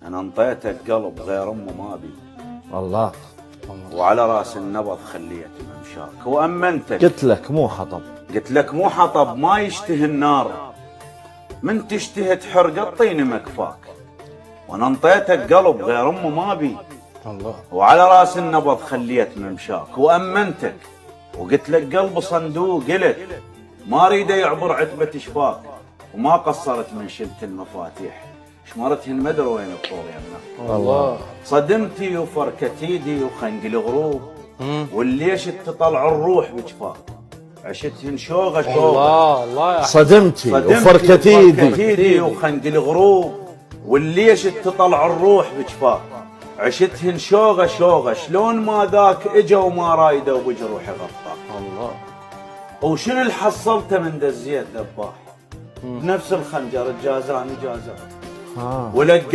انا انطيتك قلب غير امه ما ابي، الله. وعلى راس النبض خليت ممشاك وامنتك. قلت لك مو حطب. قلت لك مو حطب ما يشتهي النار، من تشتهي تحرق الطين مكفاك. وانا انطيتك قلب غير امه ما ابي، الله. وعلى راس النبض خليت ممشاك وامنتك. وقلت لك قلب صندوق قلت ما اريد يعبر عتبه شفاك، وما قصرت من شلت المفاتيح شمرتهن ما ادري وين الطور يمنا. الله. صدمتي وفركت ايدي وخنق الغروب، والليش تطلع الروح بجفاك عشتهن شوغه شوغه. الله الله يا صدمتي وفركت ايدي وخنق الغروب، والليش تطلع الروح بجفاك عشتهن شوغه شوغه. شلون ما ذاك اجا وما رايده وبجروحي غطاك. الله. وشنو اللي حصلته من دزيت ذباح بنفس الخنجر الجازاني جازات ولك